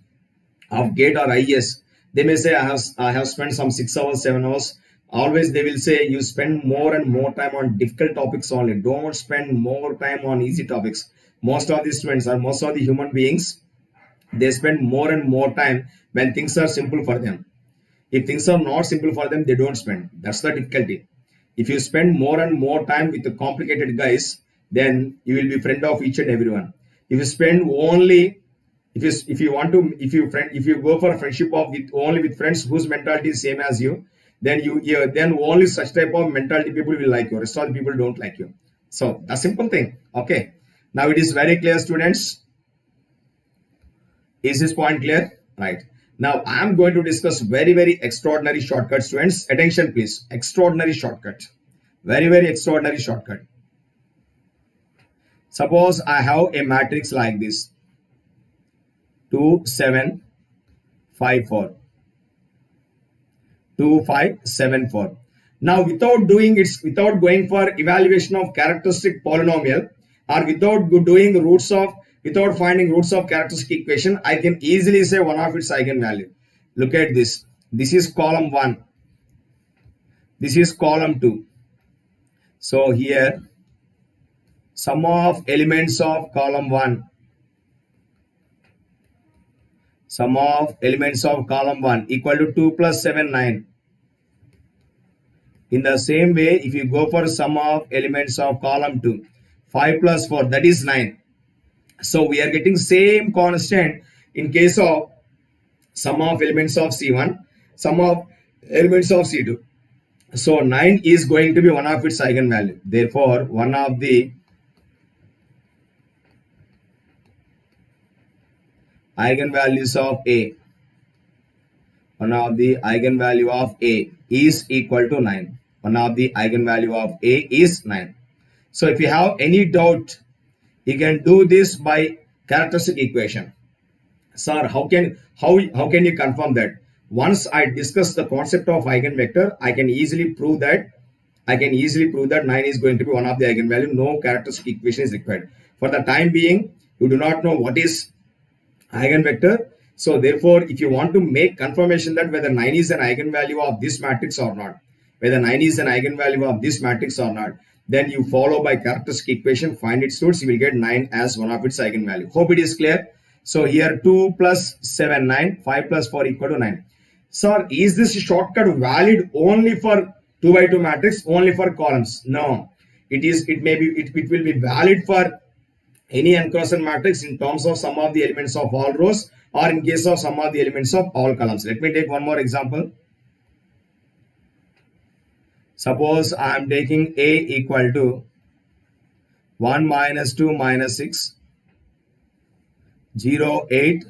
of GATE or IES, they may say I have spent some 6 hours, 7 hours. Always they will say you spend more and more time on difficult topics only. Don't spend more time on easy topics. Most of the students or most of the human beings, they spend more and more time when things are simple for them. If things are not simple for them, they don't spend. That's the difficulty. If you spend more and more time with the complicated guys, then you will be friend of each and everyone. If you spend only if you want to if you go for a friendship of with only with friends whose mentality is same as you, then then only such type of mentality people will like you. Rest of the people don't like you. So the simple thing. Okay. Now it is very clear, students. Is this point clear? Right. Now I am going to discuss very extraordinary shortcut, students. Attention, please. Extraordinary shortcut. Very extraordinary shortcut. Suppose I have a matrix like this. 2, 7, 5, 4. 2, 5, 7, 4. Now without going for evaluation of characteristic polynomial, or without finding roots of characteristic equation, I can easily say one of its eigenvalue. Look at this. This is column 1. This is column 2. So here sum of elements of column 1. Sum of elements of column 1 equal to 2 plus 7, 9. In the same way, if you go for sum of elements of column 2, 5 plus 4, that is 9. So we are getting same constant in case of sum of elements of C1, sum of elements of C2. So 9 is going to be one of its eigenvalue. Therefore, one of the eigenvalues of A, one of the eigenvalue of A is equal to 9. One of the eigenvalue of A is 9. So if you have any doubt, you can do this by characteristic equation. Sir, how can you confirm that? Once I discuss the concept of eigenvector, I can easily prove that 9 is going to be one of the eigenvalue. No characteristic equation is required. For the time being, you do not know what is eigenvector. So therefore, if you want to make confirmation that whether 9 is an eigenvalue of this matrix or not, then you follow by characteristic equation, find its roots, you will get 9 as one of its eigenvalue. Hope it is clear. So here 2 plus 7, 9, 5 plus 4 equal to 9. Sir, is this shortcut valid only for 2 by 2 matrix, only for columns? No, it will be valid for any n-cross-n matrix in terms of sum of the elements of all rows, or in case of sum of the elements of all columns. Let me take one more example. Suppose I am taking A equal to 1 minus 2 minus 6, 0, 8.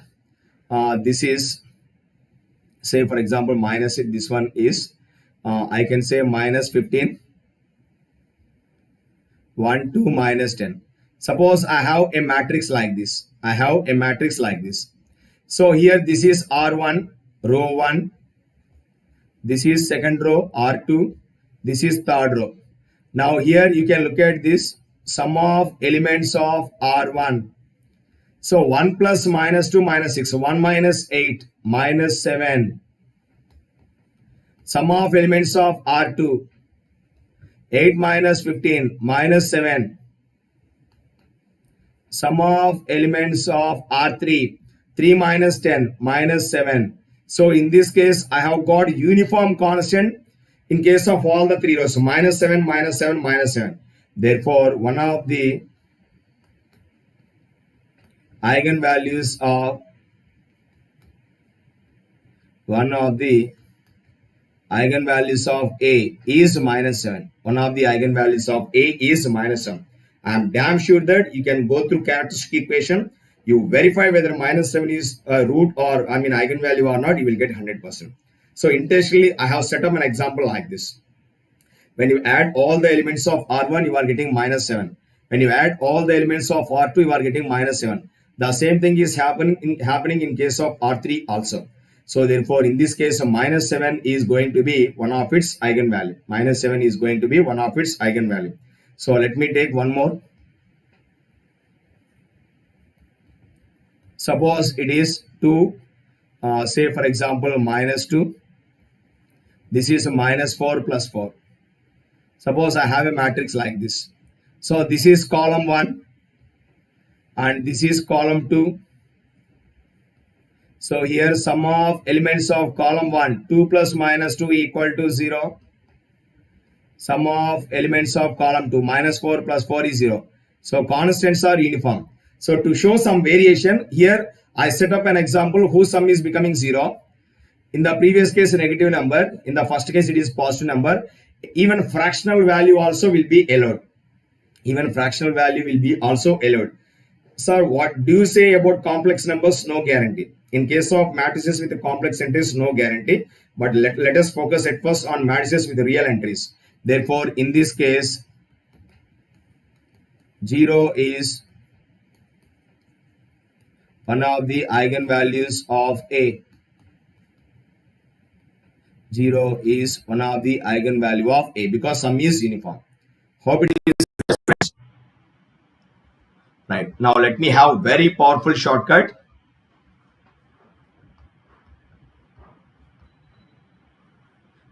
This is, say for example, minus it. This one is, I can say minus 15, 1, 2, minus 10. Suppose I have a matrix like this. So here this is R1, row 1. This is second row, R2. This is third row. Now here you can look at this sum of elements of R1. So 1 plus minus 2 minus 6. 1 minus 8 minus 7. Sum of elements of R2. 8 minus 15 minus 7. Sum of elements of R3. 3 minus 10 minus 7. So in this case, I have got uniform constant in case of all the 3 rows. So minus 7, minus 7, minus 7. Therefore, one of the eigenvalues of A is minus 7. One of the eigenvalues of A is minus 7. I am damn sure that you can go through characteristic equation. You verify whether minus 7 is a root or eigenvalue or not, you will get 100%. So intentionally, I have set up an example like this. When you add all the elements of R1, you are getting minus 7. When you add all the elements of R2, you are getting minus 7. The same thing is happening in case of R3 also. So therefore, in this case, minus 7 is going to be one of its eigenvalue. Minus 7 is going to be one of its eigenvalue. So let me take one more. Suppose it is 2, say for example, minus 2. This is minus 4 plus 4. Suppose I have a matrix like this. So this is column 1 and this is column 2. So here sum of elements of column 1, 2 plus minus 2 equal to 0. Sum of elements of column 2, minus 4 plus 4 is 0. So constants are uniform. So to show some variation, here I set up an example whose sum is becoming 0. In the previous case, a negative number. In the first case, it is positive number. Even fractional value also will be allowed. Even fractional value will be also allowed. Sir, what do you say about complex numbers? No guarantee. In case of matrices with complex entries, no guarantee. But let us focus at first on matrices with real entries. Therefore, in this case, 0 is one of the eigenvalues of A. 0 is one of the eigenvalue of A because sum is uniform. Hope it is right. Now let me have very powerful shortcut.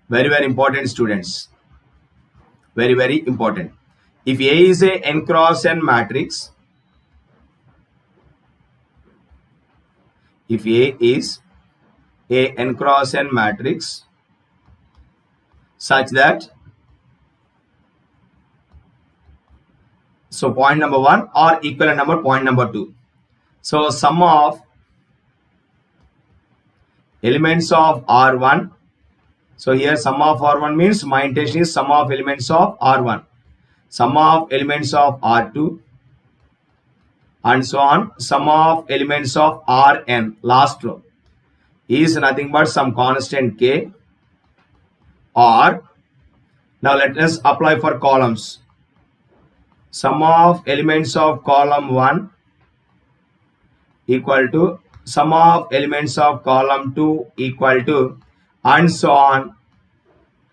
Very, very important, students. Very, very important. If A is a n cross n matrix, if A is a n cross n matrix such that, so point number 1 or equivalent number point number 2. So sum of elements of R1. So here sum of R1 means my intention is sum of elements of R1. Sum of elements of R2 and so on. Sum of elements of Rn, last row, is nothing but some constant k. Or now let us apply for columns. Sum of elements of column 1 equal to sum of elements of column 2 equal to, and so on.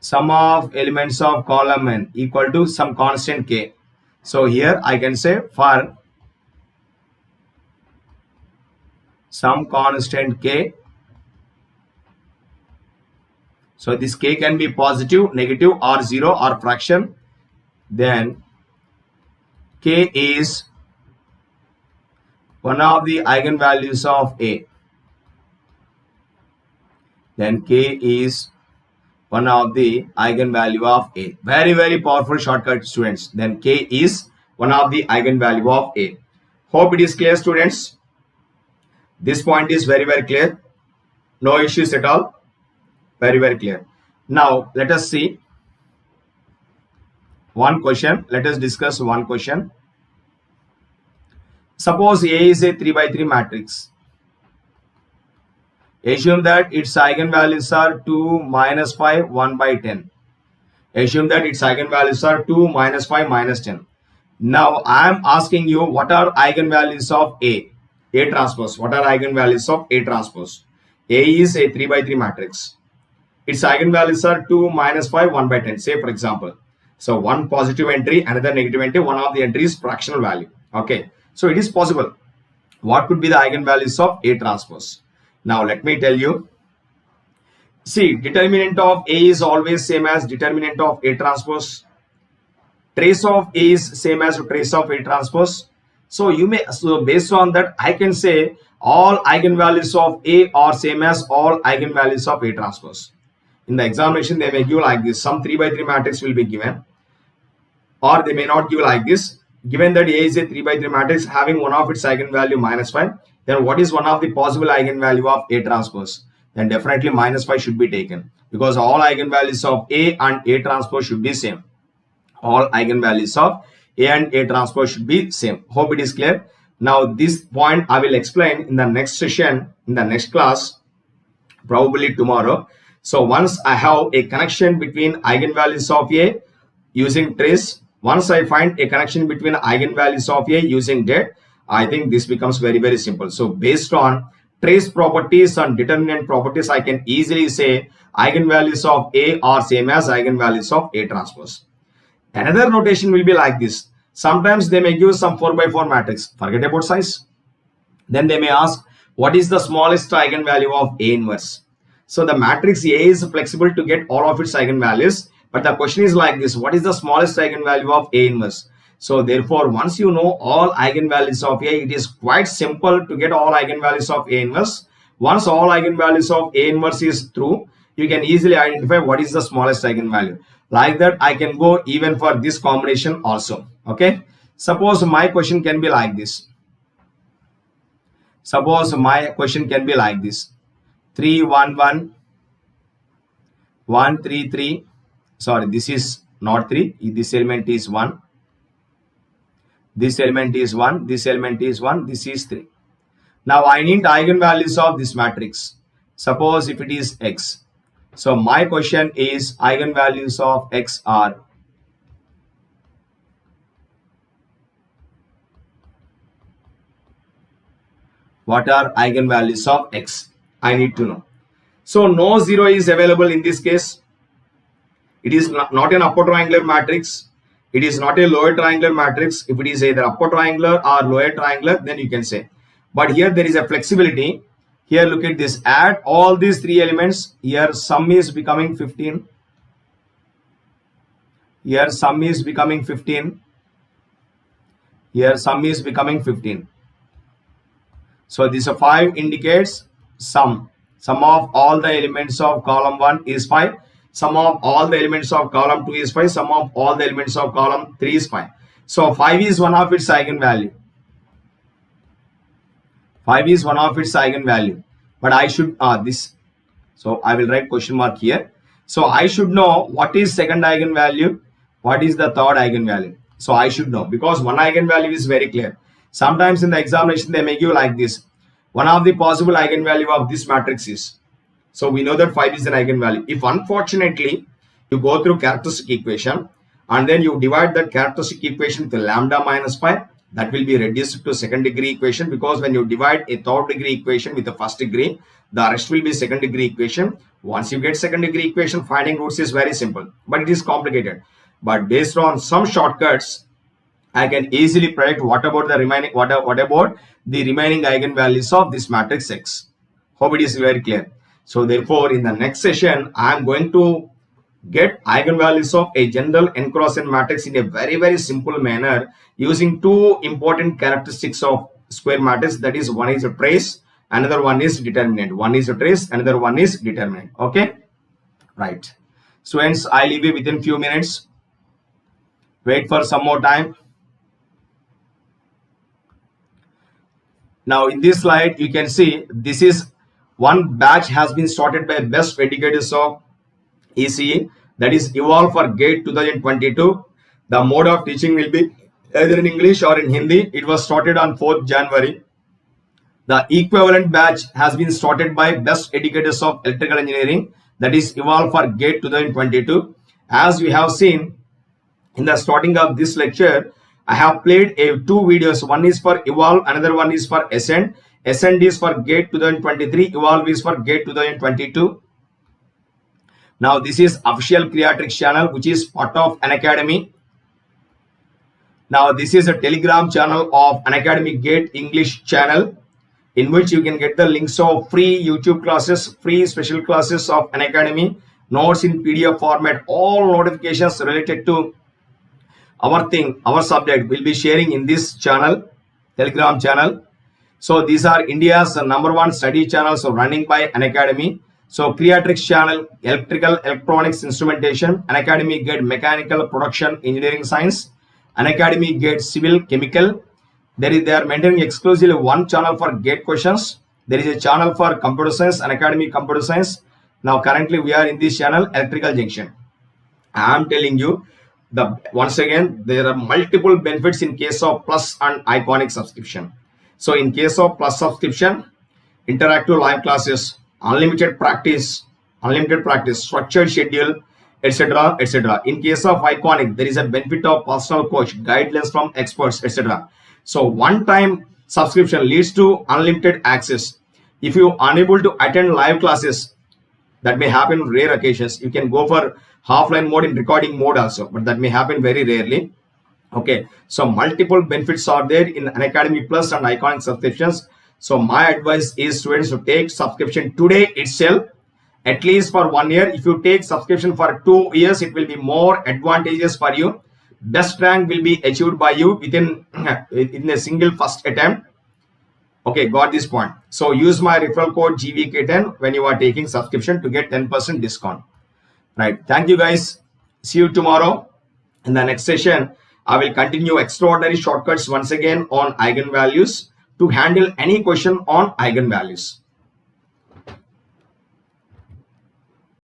Sum of elements of column n equal to some constant k. So here I can say for some constant k. So this k can be positive, negative, or 0 or fraction. Then k is one of the eigenvalues of A. Then k is one of the eigenvalue of A. Very, very powerful shortcut, students. Then k is one of the eigenvalue of A. Hope it is clear, students. This point is very, very clear. No issues at all. Very, very clear. Now let us see one question. Let us discuss one question. Suppose A is a 3 by 3 matrix. Assume that its eigenvalues are 2, minus 5, 1 by 10. Assume that its eigenvalues are 2, minus 5, minus 10. Now I am asking you, what are eigenvalues of A transpose? What are eigenvalues of A transpose? A is a 3 by 3 matrix. Its eigenvalues are 2, minus 5, 1 by 10. Say for example. So one positive entry, another negative entry, one of the entries fractional value. Okay. So it is possible. What could be the eigenvalues of A transpose? Now let me tell you. See, determinant of A is always same as determinant of A transpose. Trace of A is same as trace of A transpose. So based on that, I can say all eigenvalues of A are same as all eigenvalues of A transpose. In the examination, they may give like this. Some 3 by 3 matrix will be given, or they may not give like this. Given that A is a 3 by 3 matrix having one of its eigenvalue minus 5, then what is one of the possible eigenvalue of A transpose? Then definitely minus 5 should be taken, because all eigenvalues of A and A transpose should be same. All eigenvalues of A and A transpose should be same. Hope it is clear. Now this point I will explain in the next session, in the next class, probably tomorrow. So once I have a connection between eigenvalues of A using trace, once I find a connection between eigenvalues of A using det, I think this becomes very, very simple. So based on trace properties and determinant properties, I can easily say eigenvalues of A are same as eigenvalues of A transpose. Another notation will be like this. Sometimes they may give some 4 by 4 matrix. Forget about size. Then they may ask, what is the smallest eigenvalue of A inverse? So the matrix A is flexible to get all of its eigenvalues. But the question is like this, what is the smallest eigenvalue of A inverse? So therefore, once you know all eigenvalues of A, it is quite simple to get all eigenvalues of A inverse. Once all eigenvalues of A inverse is true, you can easily identify what is the smallest eigenvalue. Like that, I can go even for this combination also. Okay. Suppose my question can be like this. Suppose my question can be like this: 3 1 1 1 3 3. Sorry, this is not 3. This element is 1. This element is 1. This element is 1. This is 3. Now I need eigenvalues of this matrix. Suppose if it is x. So my question is eigenvalues of x are. What are eigenvalues of x? I need to know. So no 0 is available in this case. It is not an upper triangular matrix. It is not a lower triangular matrix. If it is either upper triangular or lower triangular, then you can say. But here there is a flexibility. Here look at this. Add all these three elements. Here sum is becoming 15. Here sum is becoming 15. Here sum is becoming 15. So this 5 indicates sum. Sum of all the elements of column 1 is 5. Sum of all the elements of column 2 is 5. Sum of all the elements of column 3 is 5. So 5 is one of its eigenvalue. 5 is one of its eigenvalue. But I should this. So I will write question mark here. So I should know what is second eigenvalue, what is the third eigenvalue. So I should know, because one eigenvalue is very clear. Sometimes in the examination they make you like this. One of the possible eigenvalue of this matrix is. So we know that 5 is an eigenvalue. If unfortunately you go through characteristic equation and then you divide that characteristic equation with lambda minus 5, that will be reduced to second degree equation, because when you divide a third degree equation with the first degree, the rest will be second degree equation. Once you get second degree equation, finding roots is very simple, but it is complicated. But based on some shortcuts, I can easily predict what about the remaining eigenvalues of this matrix X. Hope it is very clear. So therefore, in the next session, I am going to get eigenvalues of a general n cross n matrix in a very simple manner, using two important characteristics of square matrix. That is, one is a trace, another one is determinant. One is a trace, another one is determinant. Okay, right. Students, I leave you within few minutes. Wait for some more time. Now in this slide, you can see this is one batch has been started by best educators of ECE, that is Evolve for GATE 2022. The mode of teaching will be either in English or in Hindi. It was started on 4th January. The equivalent batch has been started by best educators of electrical engineering, that is Evolve for GATE 2022. As we have seen in the starting of this lecture, I have played two videos. One is for Evolve, another one is for Ascend. Ascend is for GATE 2023, Evolve is for GATE 2022. Now this is official Creatrix channel, which is part of Unacademy. Now this is a Telegram channel of Unacademy GATE English channel, in which you can get the links of free YouTube classes, free special classes of Unacademy, notes in PDF format, all notifications related to our subject will be sharing in this channel, Telegram channel. So these are India's #1 study channels running by Unacademy. So Creatrix channel, electrical, electronics, instrumentation; Unacademy GATE mechanical, production, engineering science; Unacademy GATE civil, chemical. They are maintaining exclusively one channel for GATE questions. There is a channel for computer science, Unacademy computer science. Now currently we are in this channel, electrical junction. I am telling you, once again, there are multiple benefits in case of Plus and Iconic subscription. So in case of Plus subscription, interactive live classes, unlimited practice, structured schedule, etc., etc. In case of Iconic, there is a benefit of personal coach, guidelines from experts, etc. So one-time subscription leads to unlimited access. If you are unable to attend live classes, that may happen on rare occasions. You can go for offline mode in recording mode also, but that may happen very rarely. Okay, so multiple benefits are there in Unacademy Plus and Iconic subscriptions. So my advice is students to take subscription today itself, at least for 1 year. If you take subscription for 2 years, it will be more advantageous for you. Best rank will be achieved by you within a single first attempt. Okay, got this point. So use my referral code GVK10 when you are taking subscription to get 10% discount. Right. Thank you guys. See you tomorrow. In the next session, I will continue extraordinary shortcuts once again on eigenvalues. to handle any question on eigenvalues.